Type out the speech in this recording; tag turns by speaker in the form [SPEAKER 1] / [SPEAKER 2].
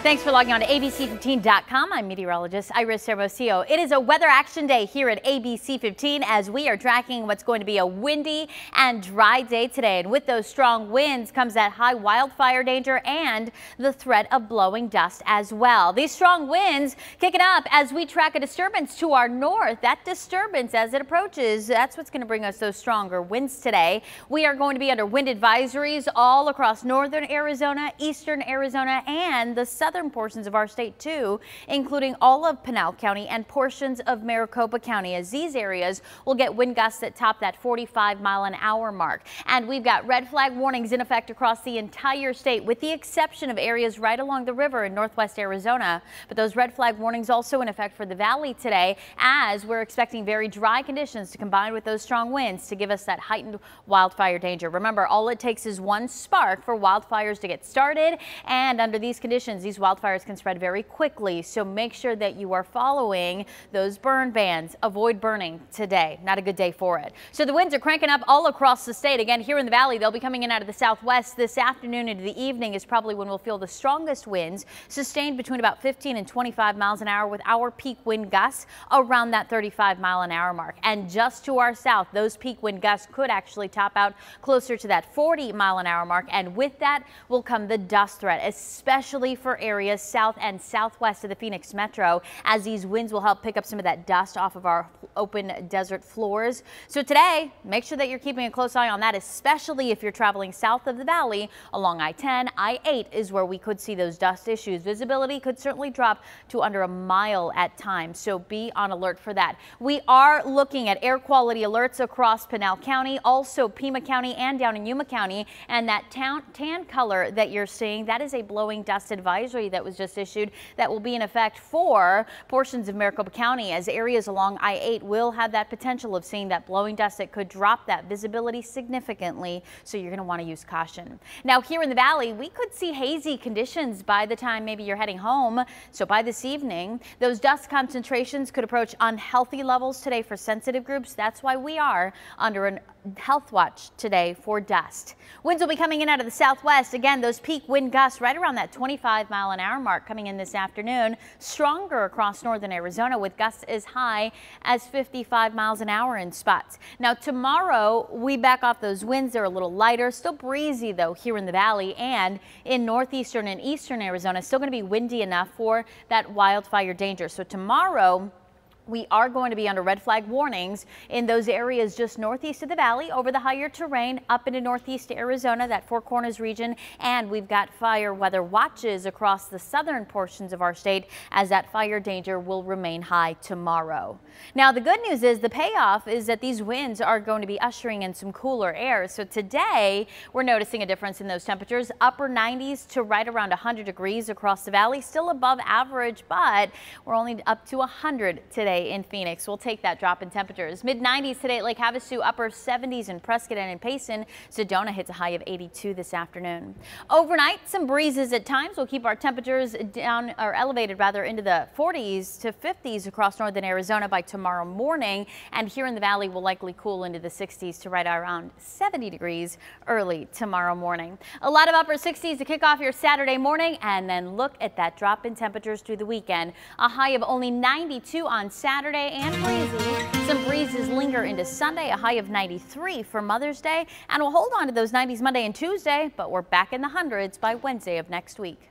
[SPEAKER 1] Thanks for logging on to ABC15.com. I'm meteorologist Iris Hermosillo. It is a weather action day here at ABC 15 as we are tracking what's going to be a windy and dry day today. And with those strong winds comes that high wildfire danger and the threat of blowing dust as well. These strong winds kicking up as we track a disturbance to our north. That disturbance, as it approaches, that's what's going to bring us those stronger winds today. We are going to be under wind advisories all across northern Arizona, eastern Arizona, and the southern portions of our state too, including all of Pinal County and portions of Maricopa County, as these areas will get wind gusts that top that 45-mile-an-hour mark. And we've got red flag warnings in effect across the entire state, with the exception of areas right along the river in northwest Arizona. But those red flag warnings also in effect for the valley today, as we're expecting very dry conditions to combine with those strong winds to give us that heightened wildfire danger. Remember, all it takes is one spark for wildfires to get started, and under these conditions, these wildfires can spread very quickly, so make sure that you are following those burn bans. Avoid burning today. Not a good day for it. So the winds are cranking up all across the state. Again, here in the valley, they'll be coming in out of the southwest this afternoon. Into the evening is probably when we'll feel the strongest winds, sustained between about 15 and 25 miles an hour, with our peak wind gusts around that 35-mile-an-hour mark. And just to our south, those peak wind gusts could actually top out closer to that 40-mile-an-hour mark. And with that will come the dust threat, especially for areas south and southwest of the Phoenix metro, as these winds will help pick up some of that dust off of our open desert floors. So today, make sure that you're keeping a close eye on that, especially if you're traveling south of the valley along I-10. I-8 is where we could see those dust issues. Visibility could certainly drop to under a mile at times, so be on alert for that. We are looking at air quality alerts across Pinal County, also Pima County and down in Yuma County, and that tan color that you're seeing, that is a blowing dust advisory that was just issued that will be in effect for portions of Maricopa County, as areas along I-8 will have that potential of seeing that blowing dust that could drop that visibility significantly, so you're going to want to use caution. Now here in the valley, we could see hazy conditions by the time maybe you're heading home, so by this evening those dust concentrations could approach unhealthy levels today for sensitive groups. That's why we are under a health watch today for dust. Winds will be coming in out of the southwest. Again, those peak wind gusts right around that 25-mile-an-hour mark coming in this afternoon. Stronger across northern Arizona, with gusts as high as 55 miles an hour in spots. Now tomorrow we back off those winds. They're a little lighter, still breezy though here in the valley, and in northeastern and eastern Arizona still going to be windy enough for that wildfire danger. So tomorrow we are going to be under red flag warnings in those areas just northeast of the valley, over the higher terrain, up into northeast Arizona, that Four Corners region, and we've got fire weather watches across the southern portions of our state, as that fire danger will remain high tomorrow. Now the good news is the payoff is that these winds are going to be ushering in some cooler air. So today we're noticing a difference in those temperatures, upper 90s to right around 100 degrees across the valley, still above average, but we're only up to 100 today in Phoenix. We'll take that drop in temperatures. Mid 90s today at Lake Havasu, upper 70s in Prescott and in Payson. Sedona hits a high of 82 this afternoon. Overnight, some breezes at times will keep our temperatures down, or elevated rather, into the 40s to 50s across northern Arizona by tomorrow morning. And here in the valley will likely cool into the 60s to right around 70 degrees early tomorrow morning. A lot of upper 60s to kick off your Saturday morning, and then look at that drop in temperatures through the weekend. A high of only 92 on Saturday and breezy. Some breezes linger into Sunday, a high of 93 for Mother's Day, and we'll hold on to those 90s Monday and Tuesday, but we're back in the hundreds by Wednesday of next week.